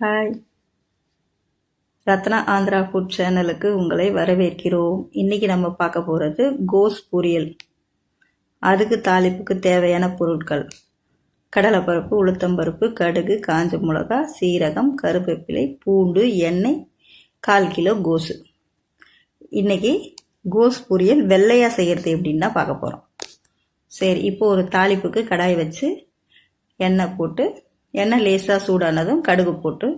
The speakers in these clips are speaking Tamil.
ஹாய், ரத்னா ஆந்திரா ஃபுட் சேனலுக்கு உங்களை வரவேற்கிறோம். இன்றைக்கி நம்ம பார்க்க போகிறது கோஸ் பொரியல். அதுக்கு தாளிப்புக்கு தேவையான பொருட்கள்: கடலைப்பருப்பு, உளுத்தம்பருப்பு, கடுகு, காஞ்ச மிளகா, சீரகம், கருவேப்பிலை, பூண்டு, எண்ணெய், 1/4 கிலோ கோஸு. இன்றைக்கி கோஸ் பொரியல் வெள்ளையாக செய்கிறது எப்படின்னு தான் பார்க்க போகிறோம். சரி, இப்போது ஒரு தாளிப்புக்கு கடாய் வச்சு எண்ணெய் போட்டு, எண்ணெய் லேசாக சூடானதும் கடுகு போட்டு,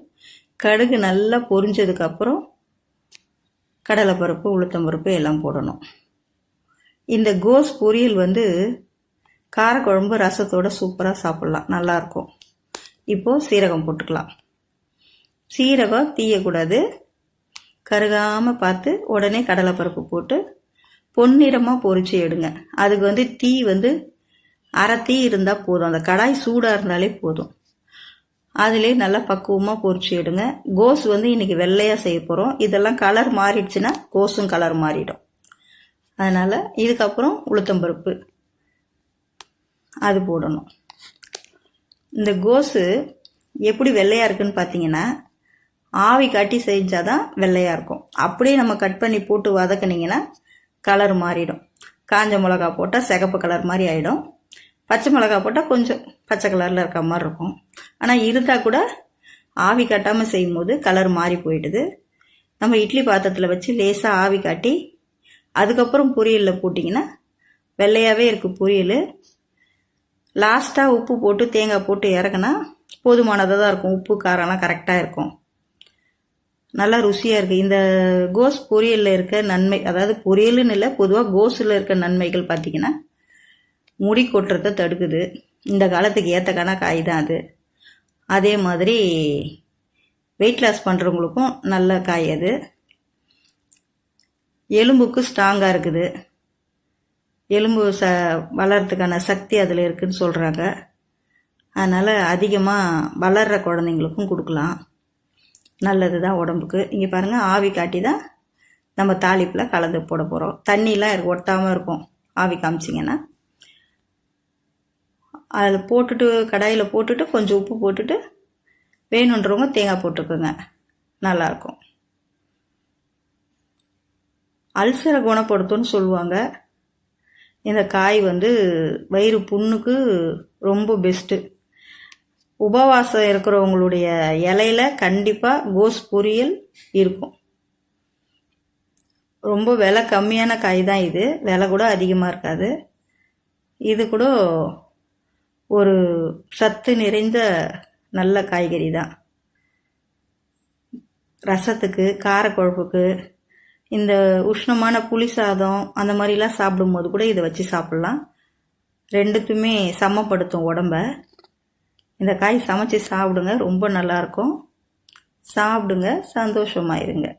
கடுகு நல்லா பொரிஞ்சதுக்கப்புறம் கடலைப்பருப்பு, உளுத்தம்பருப்பு எல்லாம் போடணும். இந்த கோஸ் பொரியல் காரக்குழம்பு ரசத்தோட சூப்பராக சாப்பிட்லாம், நல்லாயிருக்கும். இப்போது சீரகம் போட்டுக்கலாம். சீரகம் தீயக்கூடாது, கருகாமல் பார்த்து உடனே கடலைப்பருப்பு போட்டு பொன்னிறமாக பொரிச்சு எடுங்க. அதுக்கு தீ அரை தீ இருந்தால் போதும், அந்த கடாய் சூடாக இருந்தாலே போதும். அதிலே நல்லா பக்குவமாக பொரிச்சு எடுங்க. கோஸ் இன்றைக்கி வெள்ளையாக செய்ய போகிறோம். இதெல்லாம் கலர் மாறிடுச்சுன்னா கோஸும் கலர் மாறிடும். அதனால் இதுக்கப்புறம் உளுத்தம்பருப்பு அது போடணும். இந்த கோஸு எப்படி வெள்ளையாக இருக்குன்னு பார்த்தீங்கன்னா, ஆவி காட்டி செஞ்சாதான் வெள்ளையாக இருக்கும். அப்படியே நம்ம கட் பண்ணி போட்டு வதக்குனிங்கன்னா கலர் மாறிடும். காஞ்ச மிளகா போட்டால் சிகப்பு கலர் மாதிரி ஆகிடும். பச்சை மிளகா போட்டால் கொஞ்சம் பச்சை கலரில் இருக்க மாதிரி இருக்கும். ஆனால் இருந்தால் கூட ஆவி காட்டாமல் செய்யும் போது கலர் மாறி போயிடுது. நம்ம இட்லி பாத்திரத்தில் வச்சு லேசாக ஆவி காட்டி அதுக்கப்புறம் பொரியலில் போட்டிங்கன்னா வெள்ளையாகவே இருக்குது பொரியல். லாஸ்ட்டாக உப்பு போட்டு தேங்காய் போட்டு இறக்குனா போதுமானதாக தான் இருக்கும். உப்பு காரம்லாம் கரெக்டாக இருக்கும், நல்லா ருசியாக இருக்குது. இந்த கோஸ் பொரியலில் இருக்க நன்மை, அதாவது பொரியலுன்னு இல்லை, பொதுவாக கோஸில் இருக்க நன்மைகள் பார்த்திங்கன்னா, முடி கொட்டுறதை தடுக்குது. இந்த காலத்துக்கு ஏற்றக்கான காய் தான் அது. அதே மாதிரி வெயிட் லாஸ் பண்ணுறவங்களுக்கும் நல்ல காய் அது. எலும்புக்கு ஸ்ட்ராங்காக இருக்குது. எலும்பு வளர்கிறதுக்கான சக்தி அதில் இருக்குதுன்னு சொல்கிறாங்க. அதனால் அதிகமாக வளர்கிற குழந்தைங்களுக்கும் கொடுக்கலாம், நல்லது தான் உடம்புக்கு. இங்கே பாருங்கள், ஆவி காட்டி தான் நம்ம தாளிப்பில் கலந்து போட போகிறோம். தண்ணிலாம் ஒட்டாமல் இருக்கும் ஆவி காமிச்சிங்கன்னா. அதில் போட்டுட்டு, கடாயில் போட்டுட்டு கொஞ்சம் உப்பு போட்டுட்டு வேணுன்றவங்க தேங்காய் போட்டுக்கோங்க, நல்லாயிருக்கும். அல்சரை குணப்படுத்தும்னு சொல்லுவாங்க. இந்த காய் வயிறு புண்ணுக்கு ரொம்ப பெஸ்ட்டு. உபவாசம் இருக்கிறவங்களுடைய இலையில கண்டிப்பாக கோஸ் பொரியல் இருக்கும். ரொம்ப விலை கம்மியான காய் தான் இது, விலை கூட அதிகமாக இருக்காது. இது கூட ஒரு சத்து நிறைந்த நல்ல காய்கறி தான். ரசத்துக்கு, காரக்குழம்புக்கு, இந்த உஷ்ணமான புளி சாதம் அந்த மாதிரிலாம் சாப்பிடும்போது கூட இதை வச்சு சாப்பிட்லாம். ரெண்டுத்துமே சமப்படுத்தும் உடம்ப. இந்த காய் சமைச்சு சாப்பிடுங்க, ரொம்ப நல்லாயிருக்கும். சாப்பிடுங்க, சந்தோஷமாயிருங்க.